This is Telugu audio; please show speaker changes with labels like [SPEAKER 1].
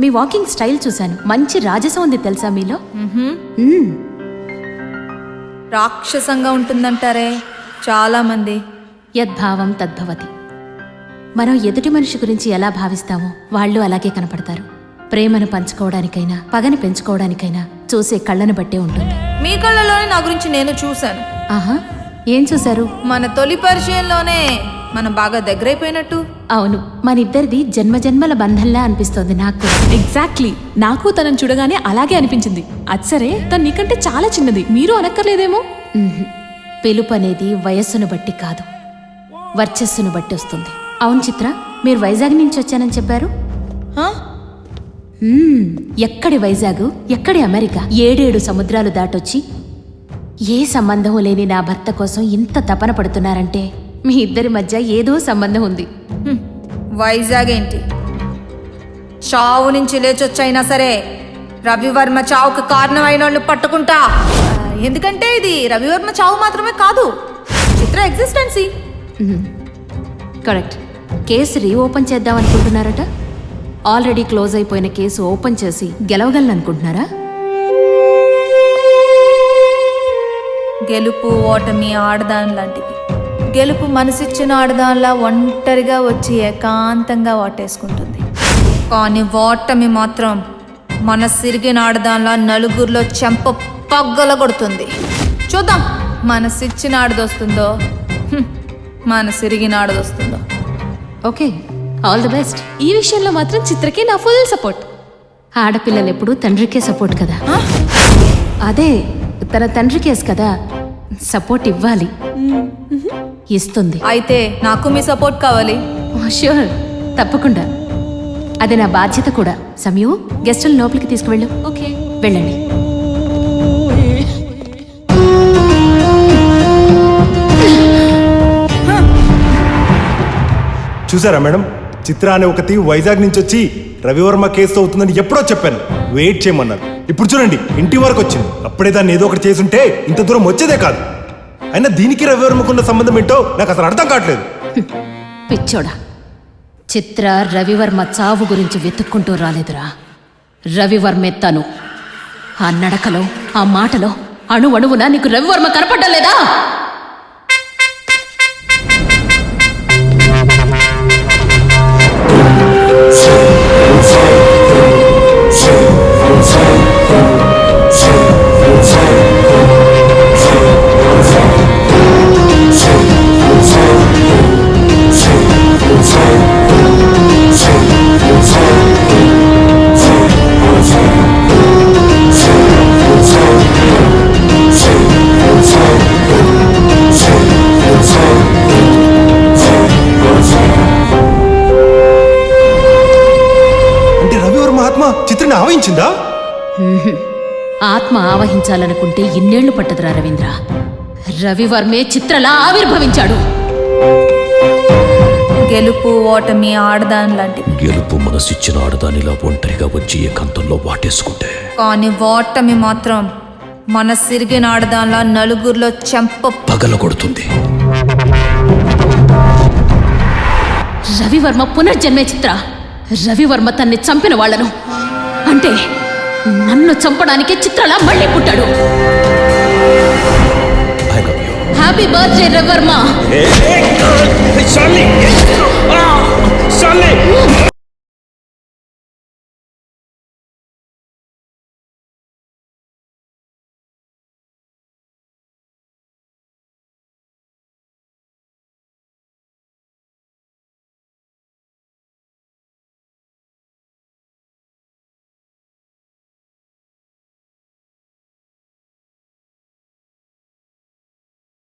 [SPEAKER 1] మీ వాకింగ్ స్టైల్ చూశాను, మంచి రాజసం ఉంది తెలుసా మీలో.
[SPEAKER 2] రాక్షసంగా ఉంటుందంటారే చాలా మంది.
[SPEAKER 1] యద్భావం తద్భవతి. మనం ఎదుటి మనిషి గురించి ఎలా భావిస్తామో వాళ్ళు అలాగే కనపడతారు. ప్రేమను పంచుకోవడానికైనా పగని పెంచుకోవడానికైనా చూసే కళ్ళను బట్టే ఉంటుంది.
[SPEAKER 2] మీ కళ్ళలోనే నా గురించి నేను చూశాను.
[SPEAKER 1] ఆహా, ఏం చూశారు?
[SPEAKER 2] మన తొలి పరిచయంలోనే మనం బాగా దగ్గరైపోయినట్టు.
[SPEAKER 1] అవును, మనిద్దరిది జన్మజన్మల బంధంలా అనిపిస్తోంది నాకు.
[SPEAKER 3] ఎగ్జాక్ట్లీ, నాకు తనని చూడగానే అలాగే అనిపించింది. అది సరే, తను నీకంటే చాలా చిన్నది, మీరు అనక్కర్లేదేమో.
[SPEAKER 1] పిలుపు అనేది వయస్సును బట్టి కాదు, వర్చస్సును బట్టి వస్తుంది. అవును చిత్ర, మీరు వైజాగ్ నుంచి వచ్చానని చెప్పారు.
[SPEAKER 2] హా?
[SPEAKER 1] ఎక్కడి వైజాగ్, ఎక్కడి అమెరికా? 7 సముద్రాలు దాటొచ్చి ఏ సంబంధం లేని నా భర్త కోసం ఇంత తపన పడుతున్నారంటే మీ ఇద్దరి మధ్య ఏదో సంబంధం ఉంది.
[SPEAKER 2] వైజాగ్ ఏంటి, చావు నుంచి లేచొచ్చైనా సరే రవివర్మ చావుకు కారణమైన వాళ్ళు పట్టుకుంటా. ఎందుకంటే ఇది రవివర్మ చావు మాత్రమే కాదు, చిత్ర ఎగ్జిస్టెన్సీ.
[SPEAKER 1] కరెక్ట్. కేసు రీఓపెన్ చేద్దాం అనుకుంటున్నారట. ఆల్రెడీ క్లోజ్ అయిపోయిన కేసు ఓపెన్ చేసి గెలవగలను అనుకుంటున్నారా?
[SPEAKER 2] గెలుపు ఓటమి ఆడదాని లాంటిది. గెలుపు మనసిచ్చిన ఆడదానిలా ఒంటరిగా వచ్చి ఏకాంతంగా ఓటేసుకుంటుంది. కానీ ఓటమి మాత్రం మనసిరిగిన ఆడదానిలా నలుగురిలో చెంప పగ్గల కొడుతుంది. చూద్దాం మనసిచ్చిన ఆడదొస్తుందో మనసిరిగిన ఆడదొస్తుందో.
[SPEAKER 1] Okay, all the best.
[SPEAKER 3] ఈ విషయంలో మాత్రం చిత్రకి నా ఫుల్ సపోర్ట్.
[SPEAKER 1] ఆడపిల్లలు ఎప్పుడు తండ్రికే సపోర్ట్ కదా. అదే తన తండ్రి కేసు కదా, సపోర్ట్ ఇవ్వాలి. ఇస్తుంది.
[SPEAKER 2] అయితే నాకు మీ సపోర్ట్ కావాలి.
[SPEAKER 1] ష్యూర్, తప్పకుండా. అది నా బాధ్యత కూడా. సమయు, గెస్టులు లోపలికి తీసుకువెళ్ళు.
[SPEAKER 3] ఓకే,
[SPEAKER 1] వెళ్ళండి.
[SPEAKER 4] చూసారా మేడం, చిత్ర అనే ఒకటి వైజాగ్ నుంచి వచ్చి రవివర్మ కేసు అవుతుందని ఎప్పుడో చెప్పాను, వెయిట్ చేయమన్నారు. ఇప్పుడు చూడండి, ఇంటి వరకు వచ్చింది. అప్పుడే దాన్ని ఏదో ఒకటి చేసుంటే ఇంత దూరం వచ్చేదే కాదు. అయినా దీనికి రవివర్మకున్న సంబంధం ఏంటో నాకు అసలు అర్థం కావట్లేదు.
[SPEAKER 1] పిచ్చోడా, చిత్ర రవివర్మ చావు గురించి వెతుక్కుంటూ రాలేదురా. రవివర్మే తను. ఆ నడకలో, ఆ మాటలో అణువణువున నీకు రవివర్మ కనపడ్డం లేదా?
[SPEAKER 4] అంటే రవివర్మ ఆత్మ చిత్రని ఆవహించిందా?
[SPEAKER 1] ఆత్మ ఆవహించాలనుకుంటే ఇన్నేళ్లు పట్టదురా రవీంద్ర. రవివర్మే చిత్రలా ఆవిర్భవించాడు.
[SPEAKER 2] గెలుపు ఓటమి ఆడదాని లాంటిది.
[SPEAKER 5] గెలుపు మనసిచ్చిన ఆడదానిలా ఒంటరిగా వచ్చి ఏకాంతంలో వాటేసుకుంటే,
[SPEAKER 2] కానీ ఓటమి మాత్రం మనసిరిగిన ఆడదానిలా నలుగురిలో చెంప
[SPEAKER 5] పగల కొడుతుంది.
[SPEAKER 1] రవివర్మ పునర్జన్మే చిత్ర. రవివర్మ తన్ని చంపిన వాళ్లను, అంటే నన్ను చంపడానికి చిత్రలా మళ్ళీ పుట్టాడు.
[SPEAKER 5] I love you.
[SPEAKER 1] Happy birthday Ravi Varma.